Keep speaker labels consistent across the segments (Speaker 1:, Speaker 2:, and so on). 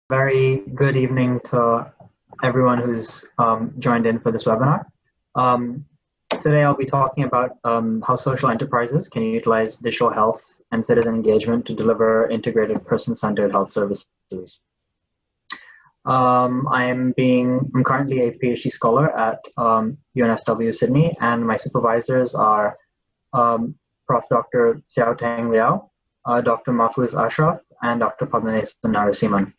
Speaker 1: Very good evening to everyone who's joined in for this webinar. Um, Today I'll be talking about how social enterprises can utilize digital health and citizen engagement to deliver integrated person-centered health services. I'm currently a PhD scholar at UNSW Sydney, and my supervisors are Prof. Dr. Xiao Tang Liao, Dr. Mahfouz Ashraf, and Dr. Padmanabhan Narasimhan.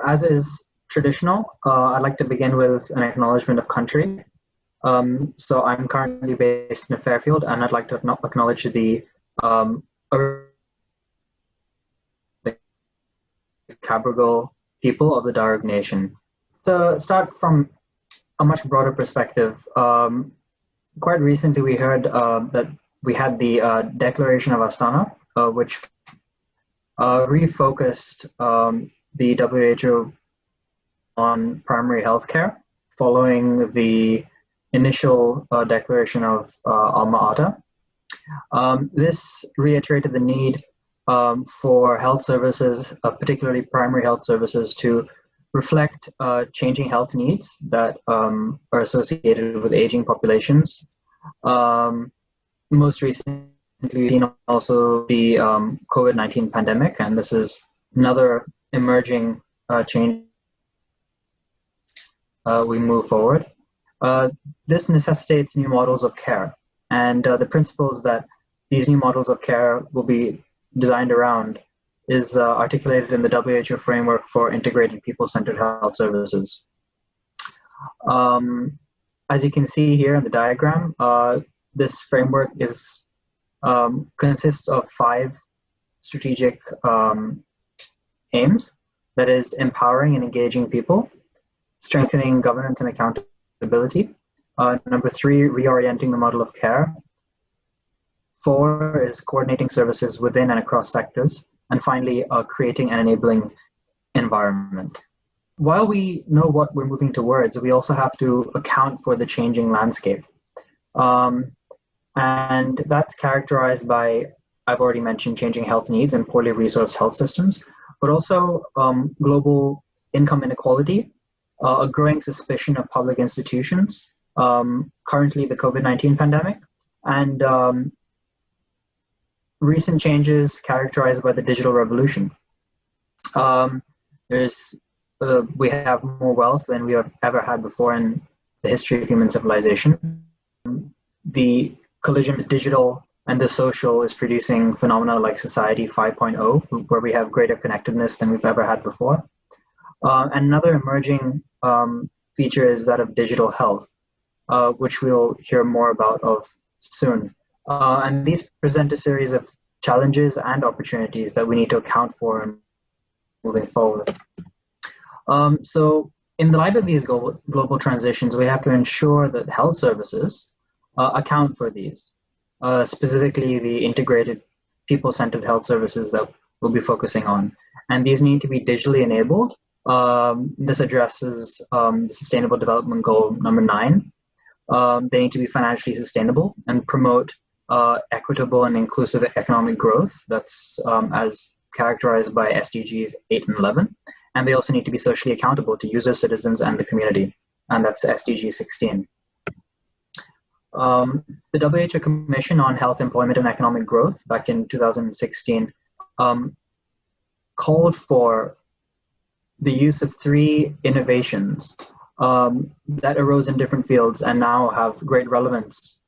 Speaker 1: As is traditional, I'd like to begin with an acknowledgement of country. So I'm currently based in Fairfield, and I'd like to acknowledge the Cabrogal people of the Darug Nation. So start from a much broader perspective. Quite recently, we heard that we had the Declaration of Astana, which refocused the WHO on primary health care following the initial declaration of Alma-Ata. This reiterated the need for health services, particularly primary health services, to reflect changing health needs that are associated with aging populations. Most recently, we've seen also the COVID-19 pandemic, and this is another emerging change. We move forward. This necessitates new models of care, and the principles that these new models of care will be designed around is articulated in the WHO framework for integrated people-centered health services. As you can see here in the diagram, this framework consists of 5 strategic aims. That is, empowering and engaging people, strengthening governance and accountability. Number 3, reorienting the model of care. 4 is coordinating services within and across sectors. And finally, creating an enabling environment. While we know what we're moving towards, we also have to account for the changing landscape. And that's characterized by, I've already mentioned, changing health needs and poorly resourced health systems, but also global income inequality, a growing suspicion of public institutions, currently the COVID-19 pandemic, and recent changes characterized by the digital revolution. We have more wealth than we have ever had before in the history of human civilization. The collision of digital and the social is producing phenomena like Society 5.0, where we have greater connectedness than we've ever had before. And another emerging feature is that of digital health, which we'll hear more about soon. And these present a series of challenges and opportunities that we need to account for in moving forward. So in the light of these global transitions, we have to ensure that health services account for these, specifically the integrated people-centered health services that we'll be focusing on. And these need to be digitally enabled. This addresses the Sustainable Development Goal number 9. They need to be financially sustainable and promote equitable and inclusive economic growth. That's as characterized by SDGs 8 and 11. And they also need to be socially accountable to users, citizens, and the community. And that's SDG 16. The WHO Commission on Health, Employment, and Economic Growth back in 2016 called for the use of 3 innovations that arose in different fields and now have great relevance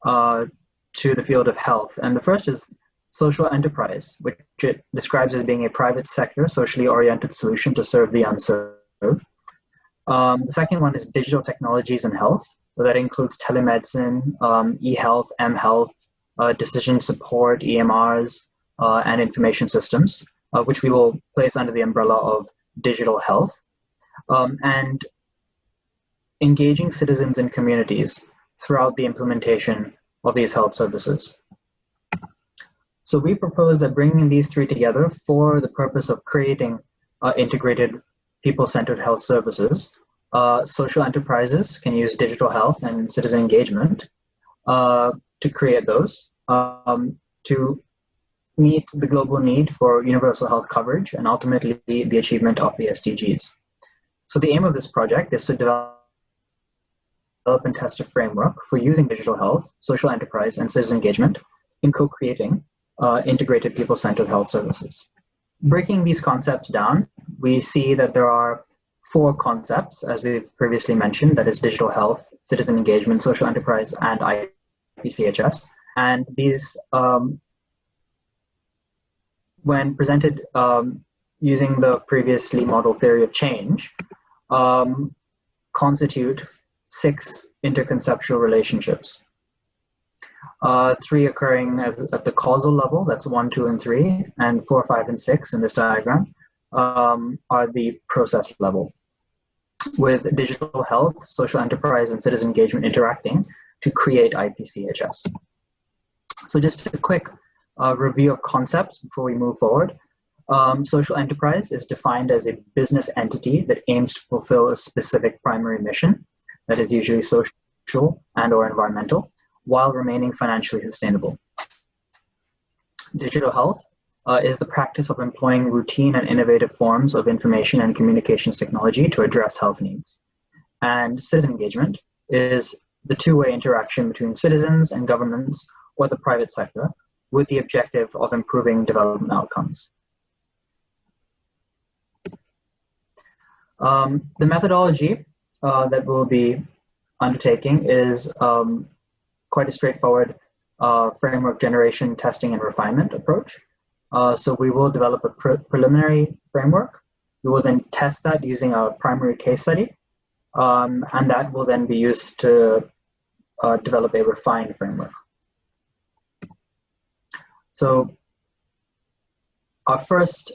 Speaker 1: to the field of health. And the first is social enterprise, which it describes as being a private sector, socially oriented solution to serve the unserved. The second one is digital technologies and health. That includes telemedicine, e-health, m-health, decision support, EMRs, and information systems, which we will place under the umbrella of digital health, and engaging citizens and communities throughout the implementation of these health services. So we propose that bringing these 3 together for the purpose of creating integrated people-centered health services, social enterprises can use digital health and citizen engagement to create those, to meet the global need for universal health coverage and ultimately the achievement of the SDGs. So the aim of this project is to develop and test a framework for using digital health, social enterprise, and citizen engagement in co-creating integrated people-centered health services. Breaking these concepts down, we see that there are 4 concepts, as we've previously mentioned, that is digital health, citizen engagement, social enterprise, and IPCHS. And these, when presented using the previously modeled theory of change, constitute 6 interconceptual relationships. 3 occurring at the causal level, that's 1, 2, and 3, and 4, 5, and 6 in this diagram are the process level, with digital health, social enterprise, and citizen engagement interacting to create IPCHS. So just a quick review of concepts before we move forward. Social enterprise is defined as a business entity that aims to fulfill a specific primary mission that is usually social and or environmental, while remaining financially sustainable. Digital health is the practice of employing routine and innovative forms of information and communications technology to address health needs. And citizen engagement is the two-way interaction between citizens and governments or the private sector with the objective of improving development outcomes. The methodology that we'll be undertaking is quite a straightforward framework generation, testing, and refinement approach. So we will develop a preliminary framework. We will then test that using a primary case study, and that will then be used to develop a refined framework. So our first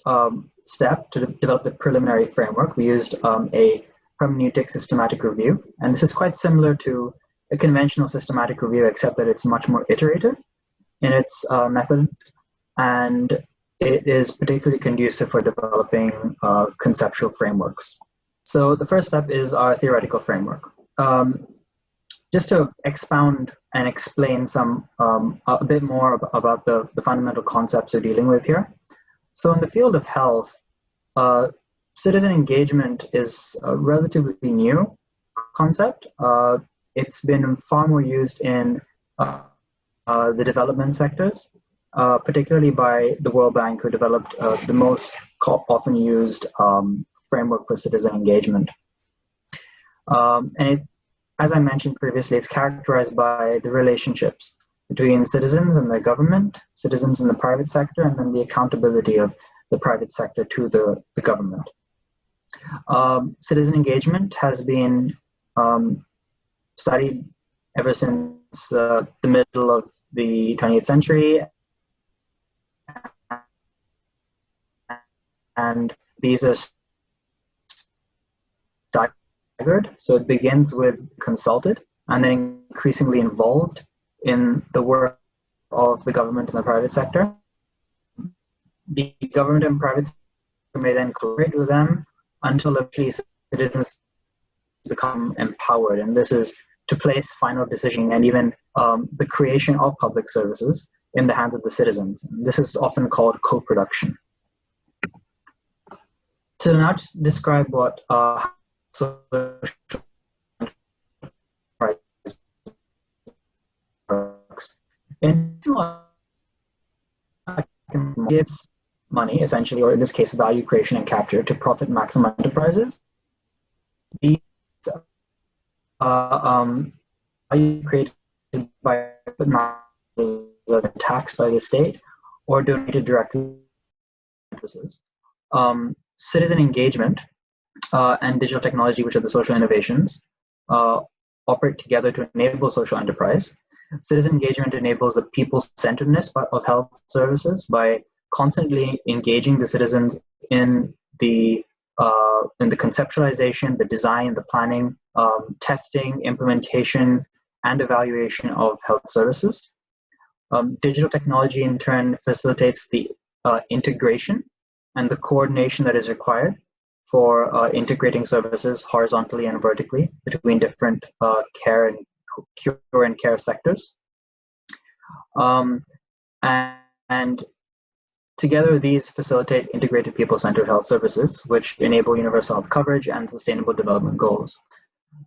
Speaker 1: step to develop the preliminary framework, we used a hermeneutic systematic review. And this is quite similar to a conventional systematic review, except that it's much more iterative in its method. And it is particularly conducive for developing conceptual frameworks. So the first step is our theoretical framework. Just to expound and explain a bit more about the fundamental concepts we're dealing with here. So in the field of health, citizen engagement is a relatively new concept. It's been far more used in the development sectors, particularly by the World Bank, who developed the most often used framework for citizen engagement. And as I mentioned previously, it's characterized by the relationships between citizens and the government, citizens in the private sector, and then the accountability of the private sector to the government. Citizen engagement has been studied ever since the middle of the 20th century, and these are staggered. So it begins with consulted and then increasingly involved in the work of the government and the private sector. The government and private sector may then cooperate with them until eventually citizens become empowered. And this is to place final decision and even the creation of public services in the hands of the citizens. And this is often called co-production. To now describe what social enterprise works. Gives money, essentially, or in this case, value creation and capture to profit maximum enterprises. These value created by taxed by the state or donated directly to services. Citizen engagement and digital technology, which are the social innovations, operate together to enable social enterprise. Citizen engagement enables the people-centeredness of health services by constantly engaging the citizens in the conceptualization, the design, the planning, testing, implementation, and evaluation of health services. Digital technology, in turn, facilitates the integration and the coordination that is required for integrating services horizontally and vertically between different care and cure and care sectors. And Together, these facilitate integrated people-centered health services, which enable universal health coverage and sustainable development goals.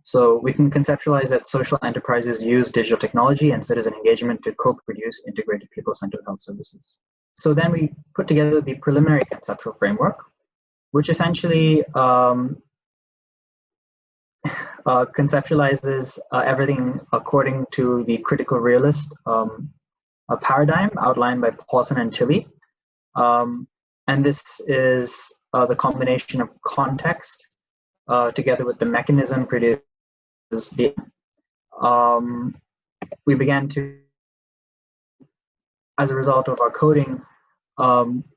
Speaker 1: So we can conceptualize that social enterprises use digital technology and citizen engagement to co-produce integrated people-centered health services. So then we put together the preliminary conceptual framework, which essentially conceptualizes everything according to the critical realist paradigm outlined by Paulson and Tilley. And this is the combination of context together with the mechanism produced. We began to, as a result of our coding,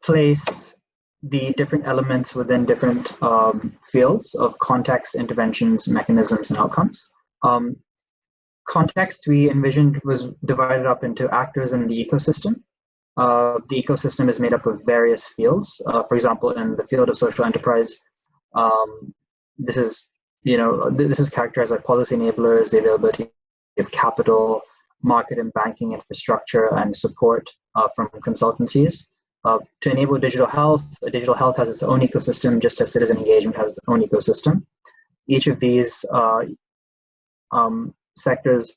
Speaker 1: place the different elements within different fields of context, interventions, mechanisms, and outcomes. Context we envisioned was divided up into actors in the ecosystem. The ecosystem is made up of various fields. For example, in the field of social enterprise, this is characterized by policy enablers, the availability of capital, market and banking infrastructure, and support from consultancies. To enable digital health has its own ecosystem, just as citizen engagement has its own ecosystem. Each of these sectors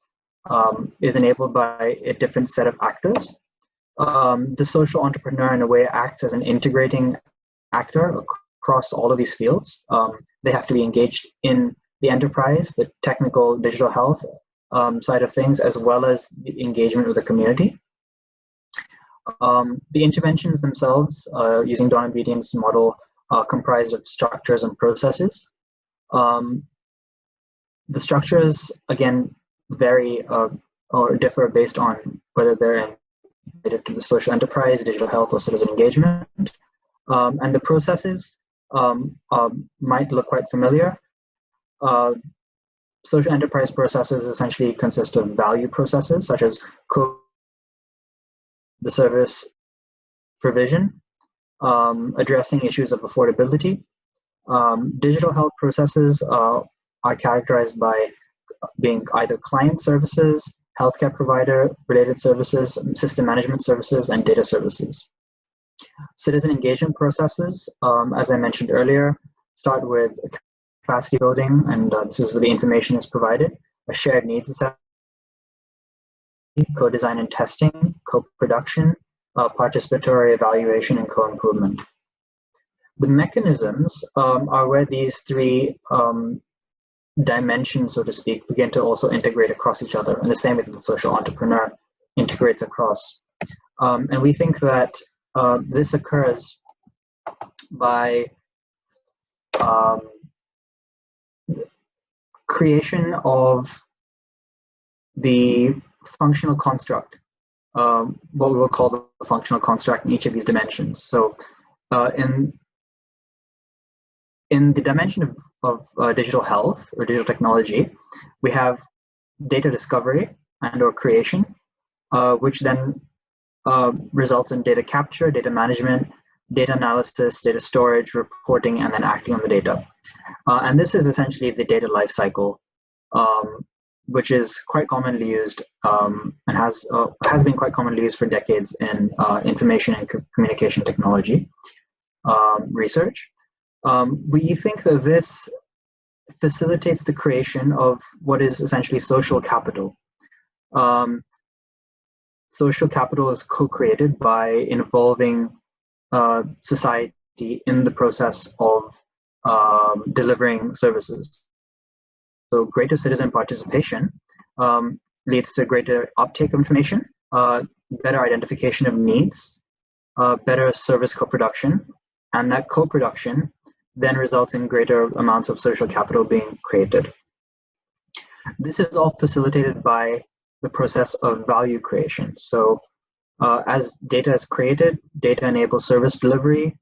Speaker 1: is enabled by a different set of actors. The social entrepreneur, in a way, acts as an integrating actor across all of these fields. They have to be engaged in the enterprise, the technical digital health side of things, as well as the engagement with the community. The interventions themselves, using Dawn obedience model, comprised of structures and processes. The structures, again, vary or differ based on whether they're related to the social enterprise, digital health, or citizen engagement. And the processes might look quite familiar. Social enterprise processes essentially consist of value processes, such as the service provision, addressing issues of affordability. Digital health processes are characterized by being either client services, healthcare provider related services, system management services, and data services. Citizen engagement processes, as I mentioned earlier, start with capacity building, and this is where the information is provided, a shared needs assessment, co-design and testing, co-production, participatory evaluation, and co-improvement. The mechanisms are where these three dimensions, so to speak, begin to also integrate across each other, and the same with the social entrepreneur integrates across. And we think that this occurs by creation of the functional construct, what we will call the functional construct in each of these dimensions. So in the dimension of digital health or digital technology, we have data discovery and or creation, which then results in data capture, data management, data analysis, data storage, reporting, and then acting on the data. And this is essentially the data lifecycle, which is quite commonly used and has been quite commonly used for decades in information and communication technology research. We think that this facilitates the creation of what is essentially social capital. Social capital is co-created by involving society in the process of delivering services. So greater citizen participation leads to greater uptake of information, better identification of needs, better service co-production, and that co-production then results in greater amounts of social capital being created. This is all facilitated by the process of value creation. So as data is created, data enables service delivery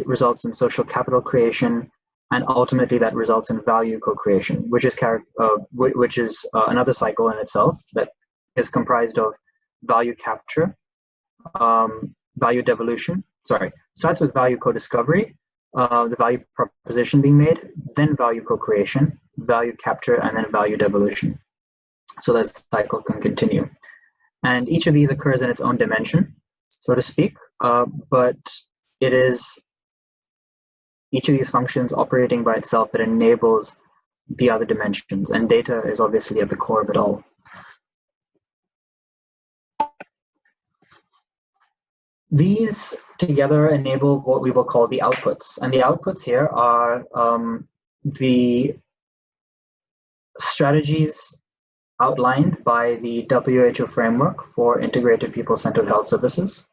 Speaker 1: results in social capital creation, and ultimately that results in value co-creation, which is another cycle in itself that is comprised of value capture, value devolution, starts with value co-discovery, the value proposition being made, then value co-creation, value capture, and then value devolution. So that cycle can continue. And each of these occurs in its own dimension, so to speak. but it is each of these functions operating by itself that enables the other dimensions, and data is obviously at the core of it all. These together enable what we will call the outputs, and the outputs here are the strategies outlined by the WHO framework for integrated people-centered health services.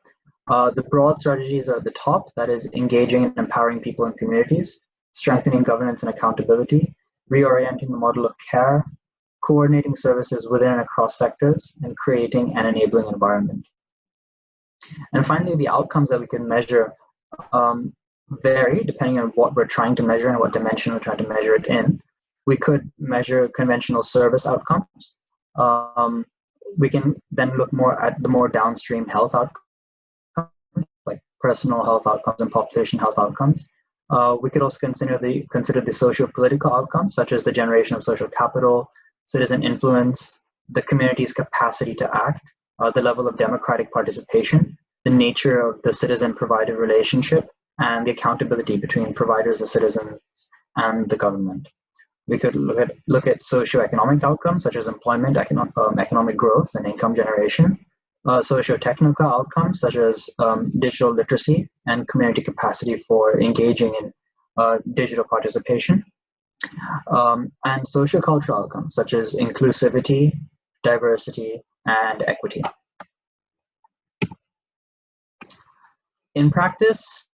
Speaker 1: The broad strategies are at the top, that is engaging and empowering people and communities, strengthening governance and accountability, reorienting the model of care, coordinating services within and across sectors, and creating an enabling environment. And finally, the outcomes that we can measure vary depending on what we're trying to measure and what dimension we're trying to measure it in. We could measure conventional service outcomes. We can then look more at the more downstream health outcomes, like personal health outcomes and population health outcomes. We could also consider the socio-political outcomes, such as the generation of social capital, citizen influence, the community's capacity to act, the level of democratic participation, the nature of the citizen-provider relationship, and the accountability between providers, the citizens, and the government. We could look at socioeconomic outcomes such as employment, economic growth, and income generation. Socio-technical outcomes such as digital literacy and community capacity for engaging in digital participation. And sociocultural outcomes such as inclusivity, diversity, and equity. In practice,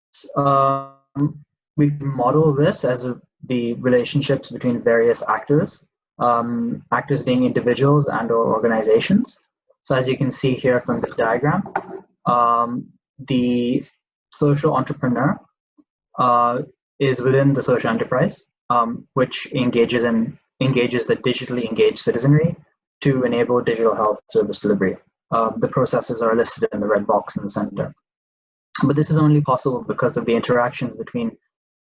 Speaker 1: we model this as the relationships between various actors, actors being individuals and or organizations. So as you can see here from this diagram, the social entrepreneur is within the social enterprise, which engages the digitally engaged citizenry to enable digital health service delivery. The processes are listed in the red box in the center. But this is only possible because of the interactions between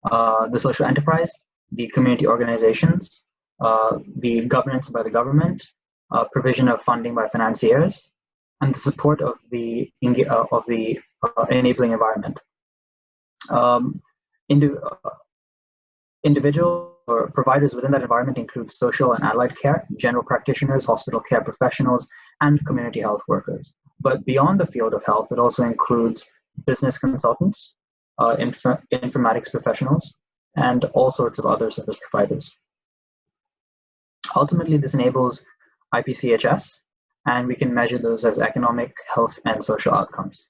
Speaker 1: the social enterprise, the community organizations, the governance by the government, provision of funding by financiers, and the support of the enabling environment. Individual or providers within that environment include social and allied care, general practitioners, hospital care professionals, and community health workers. But beyond the field of health, it also includes business consultants, informatics professionals, and all sorts of other service providers. Ultimately, this enables IPCHS, and we can measure those as economic, health, and social outcomes.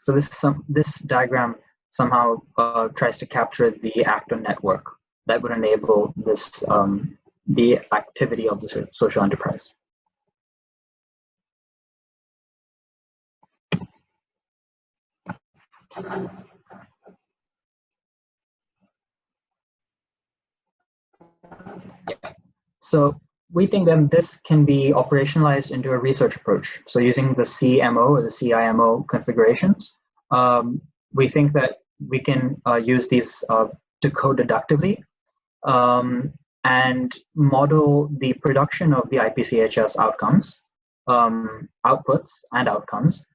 Speaker 1: So this diagram somehow tries to capture the actor network that would enable this the activity of the social enterprise. Yeah. So we think that this can be operationalized into a research approach. So using the CMO or the CIMO configurations, we think that we can use these to code deductively and model the production of the IPCHS outcomes, outputs and outcomes,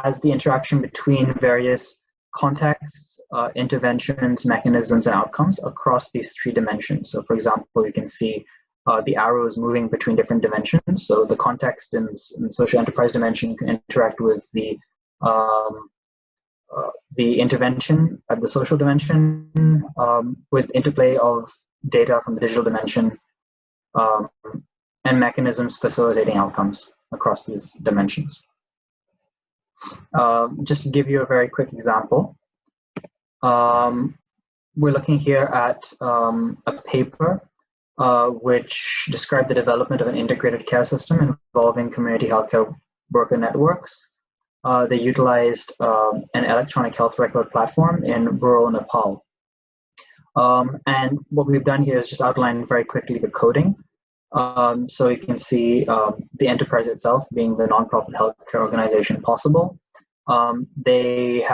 Speaker 1: as the interaction between various contexts, interventions, mechanisms, and outcomes across these three dimensions. So for example, you can see the arrows moving between different dimensions. So the context in the social enterprise dimension can interact with the intervention at the social dimension, with interplay of data from the digital dimension, and mechanisms facilitating outcomes across these dimensions. Just to give you a very quick example, we're looking here at a paper which described the development of an integrated care system involving community healthcare worker networks. They utilized an electronic health record platform in rural Nepal. And what we've done here is just outline very quickly the coding. So you can see the enterprise itself being the nonprofit healthcare organization possible. They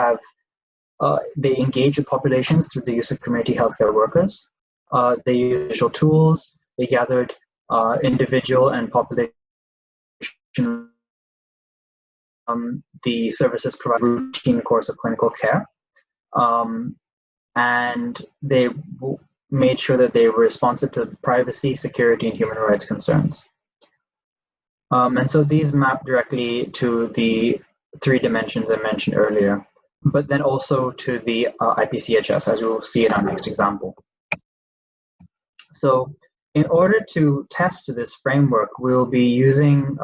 Speaker 1: engage with populations through the use of community healthcare workers. They use digital tools. They gathered individual and population the services provide a routine course of clinical care, and they made sure that they were responsive to privacy, security, and human rights concerns. And so these map directly to the 3 dimensions I mentioned earlier, but then also to the IPCHS, as we will see in our next example. So in order to test this framework, we will be using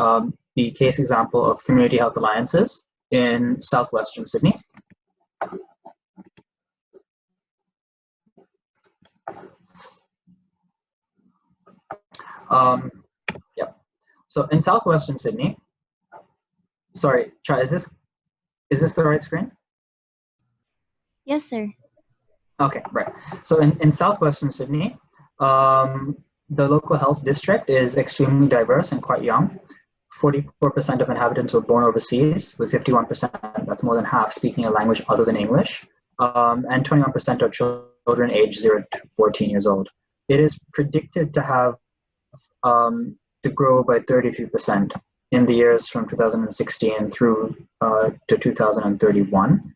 Speaker 1: the case example of Community Health Alliances in southwestern Sydney. Yep. So in southwestern Sydney, sorry, Chai, is this the right screen?
Speaker 2: Yes, sir. Okay,
Speaker 1: right. So in southwestern Sydney, the local health district is extremely diverse and quite young. 44% of inhabitants were born overseas, with 51%, that's more than half, speaking a language other than English, and 21% are children aged 0 to 14 years old. It is predicted to have to grow by 33% in the years from 2016 through to 2031.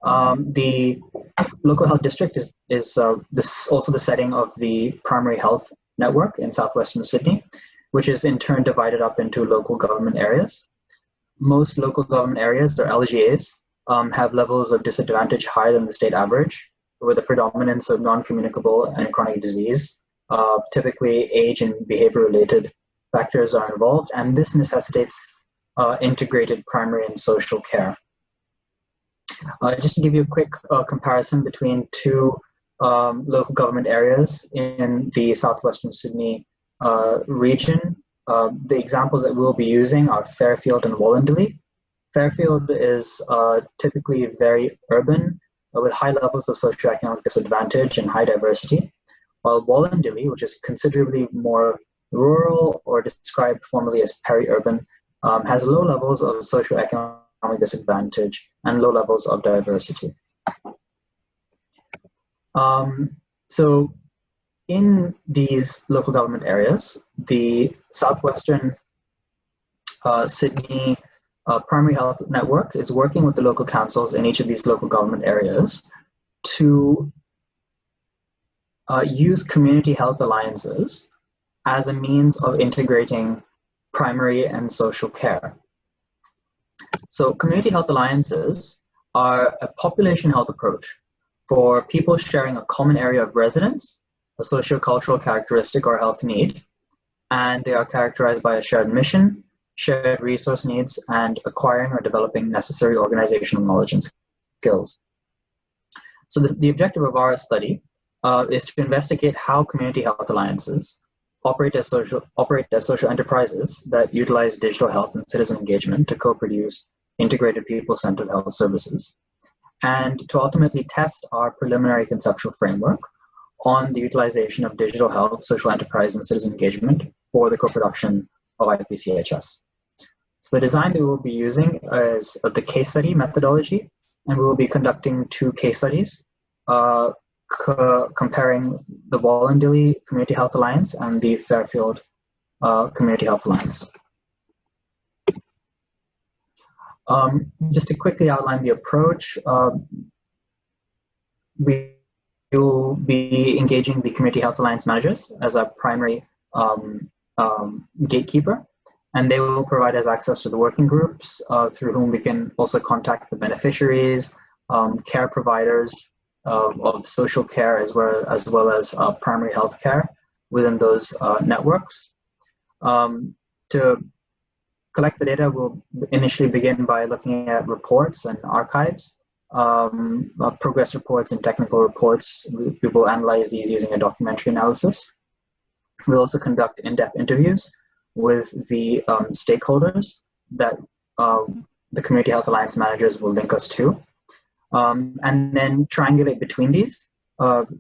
Speaker 1: The local health district is also the setting of the primary health network in southwestern Sydney, which is in turn divided up into local government areas. Most local government areas, or LGAs, have levels of disadvantage higher than the state average, with a predominance of non-communicable and chronic disease. Typically, age and behavior-related factors are involved, and this necessitates integrated primary and social care. Just to give you a quick comparison between 2 local government areas in the southwestern Sydney region, the examples that we'll be using are Fairfield and Wollondilly. Fairfield is typically very urban, with high levels of socioeconomic disadvantage and high diversity, while Wollondilly, which is considerably more rural or described formally as peri-urban, has low levels of socioeconomic disadvantage and low levels of diversity. So in these local government areas, the southwestern Sydney primary health network is working with the local councils in each of these local government areas to use community health alliances as a means of integrating primary and social care. So community health alliances are a population health approach for people sharing a common area of residence, a sociocultural characteristic or health need, and they are characterized by a shared mission, shared resource needs, and acquiring or developing necessary organizational knowledge and skills. So the objective of our study is to investigate how community health alliances operate as social enterprises that utilize digital health and citizen engagement to co-produce integrated people-centered health services, and to ultimately test our preliminary conceptual framework on the utilization of digital health, social enterprise, and citizen engagement for the co-production of IPCHS. So the design that we will be using is the case study methodology, and we will be conducting 2 case studies comparing the Wollondilly Community Health Alliance and the Fairfield Community Health Alliance. Just to quickly outline the approach, we will be engaging the Community Health Alliance managers as our primary gatekeeper, and they will provide us access to the working groups through whom we can also contact the beneficiaries, care providers of social care, as well as primary health care within those networks. To collect the data, we'll initially begin by looking at reports and archives, progress reports and technical reports. We will analyze these using a documentary analysis. We'll also conduct in-depth interviews with the stakeholders that the Community Health Alliance managers will link us to, and then triangulate between these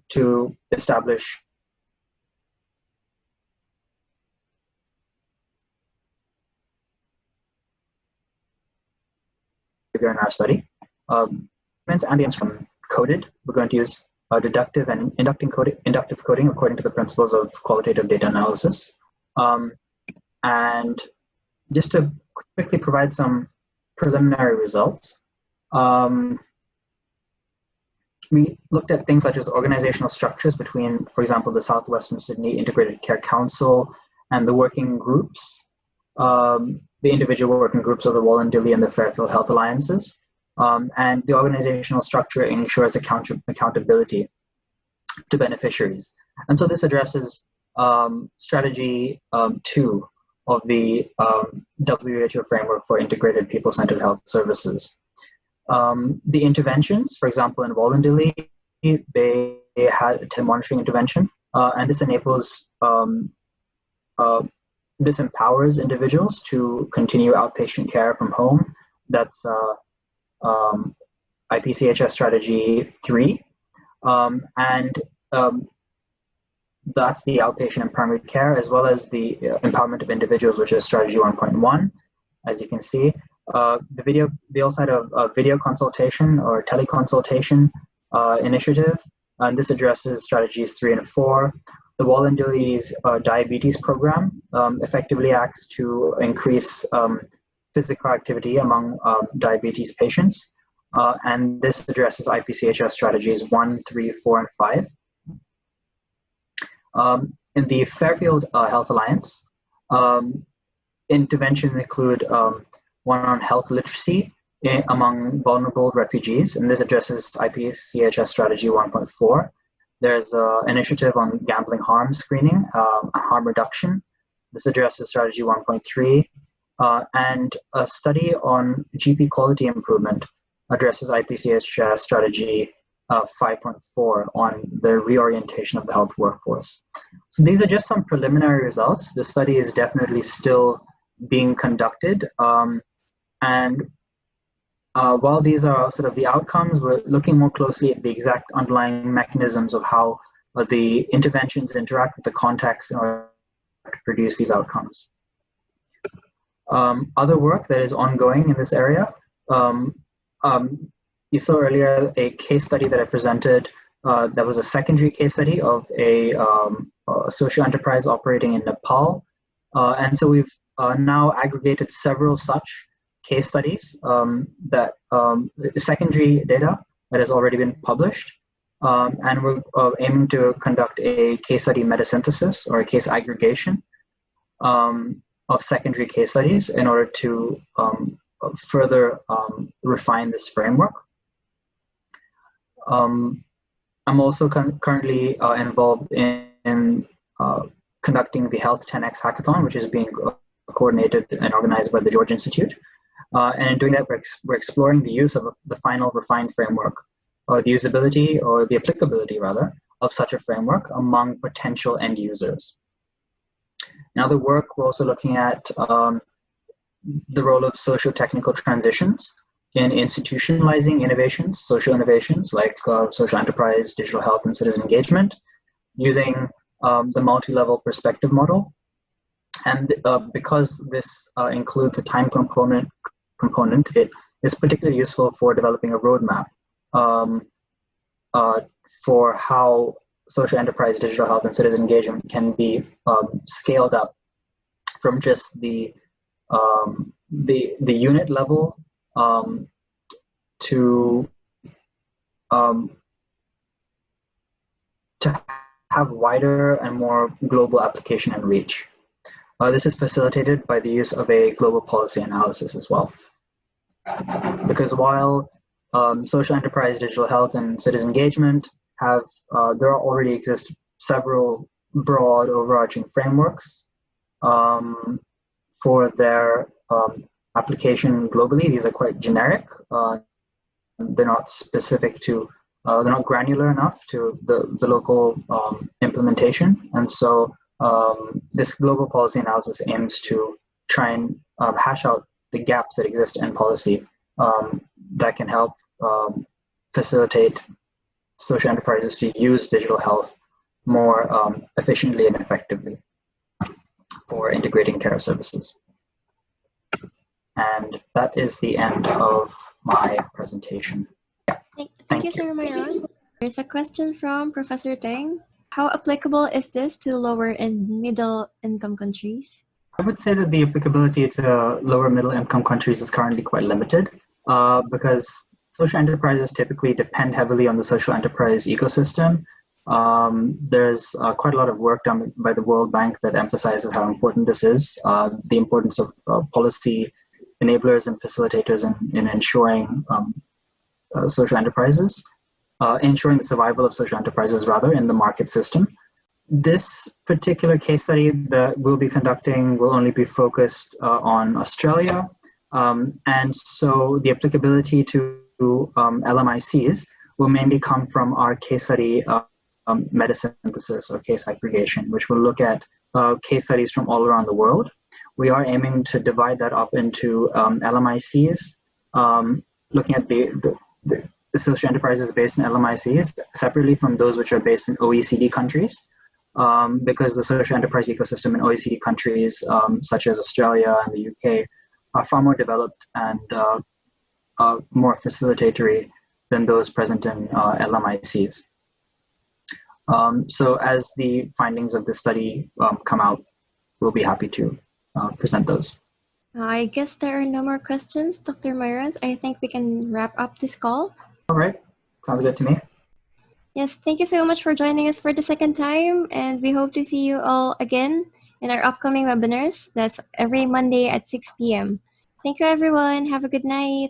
Speaker 1: to establish in our study. And the instrument coded. We're going to use deductive and inductive coding according to the principles of qualitative data analysis. And just to quickly provide some preliminary results. We looked at things such as organizational structures between, for example, the Southwestern Sydney Integrated Care Council and the working groups, the individual working groups of the Wallandilly and the Fairfield Health Alliances. And the organizational structure ensures accountability to beneficiaries. And so this addresses strategy 2 of the WHO framework for integrated people-centered health services. The interventions, for example, in Wallandilly, they had a monitoring intervention, and this enables, this empowers individuals to continue outpatient care from home. That's IPCHS strategy 3, and that's the outpatient and primary care, as well as the empowerment of individuals, which is strategy 1.1, as you can see. They also had a video consultation or teleconsultation initiative, and this addresses strategies 3 and 4. The Wallandilly's diabetes program effectively acts to increase physical activity among diabetes patients, and this addresses IPCHS strategies 1, 3, 4, and 5. In the Fairfield Health Alliance, interventions include one on health literacy among vulnerable refugees, and this addresses IPCHS strategy 1.4. There's an initiative on gambling harm screening, harm reduction. This addresses strategy 1.3, and a study on GP quality improvement addresses IPCHS strategy 5.4 on the reorientation of the health workforce. So these are just some preliminary results. The study is definitely still being conducted. And while these are sort of the outcomes, we're looking more closely at the exact underlying mechanisms of how the interventions interact with the context in order to produce these outcomes. Other work that is ongoing in this area, you saw earlier a case study that I presented that was a secondary case study of a social enterprise operating in Nepal. And so we've now aggregated several such case studies that secondary data that has already been published. And we're aiming to conduct a case study metasynthesis or a case aggregation of secondary case studies in order to further refine this framework. I'm also currently involved in conducting the Health 10X Hackathon, which is being coordinated and organized by the George Institute. And in doing that, we're exploring the use of the final refined framework, or the usability, or the applicability rather, of such a framework among potential end users. In other work, we're also looking at the role of socio-technical transitions in institutionalizing innovations, social innovations like social enterprise, digital health, and citizen engagement, using the multi-level perspective model. And because this includes a time component, it is particularly useful for developing a roadmap for how social enterprise, digital health, and citizen engagement can be scaled up from just the unit level to have wider and more global application and reach. This is facilitated by the use of a global policy analysis as well. Because while social enterprise, digital health, and citizen engagement have, there already exist several broad overarching frameworks for their application globally. These are quite generic. They're not specific to, they're not granular enough to the local implementation. And so this global policy analysis aims to try and hash out the gaps that exist in policy that can help facilitate social enterprises to use digital health more efficiently and effectively for integrating care services. And that is the end of my presentation.
Speaker 2: Thank you, Sir Myron. There's a question from Professor Teng. How applicable is this to lower and middle income countries?
Speaker 1: I would say that the applicability to lower middle income countries is currently quite limited because social enterprises typically depend heavily on the social enterprise ecosystem. There's quite a lot of work done by the World Bank that emphasizes how important this is, the importance of policy enablers and facilitators in ensuring social enterprises, ensuring the survival of social enterprises rather in the market system. This particular case study that we'll be conducting will only be focused on Australia. And so the applicability to LMICs will mainly come from our case study meta-synthesis or case aggregation, which will look at case studies from all around the world. We are aiming to divide that up into LMICs, looking at the social enterprises based in LMICs separately from those which are based in OECD countries. Because the social enterprise ecosystem in OECD countries, such as Australia and the UK, are far more developed and more facilitatory than those present in LMICs. So as the findings of this study come out, we'll be happy to present those.
Speaker 2: I guess there are no more questions, Dr. Myron. I think we can wrap up this call.
Speaker 1: All right, sounds good to me.
Speaker 2: Yes, thank you so much for joining us for the second time, and we hope to see you all again in our upcoming webinars. That's every Monday at 6 p.m. Thank you, everyone. Have a good night.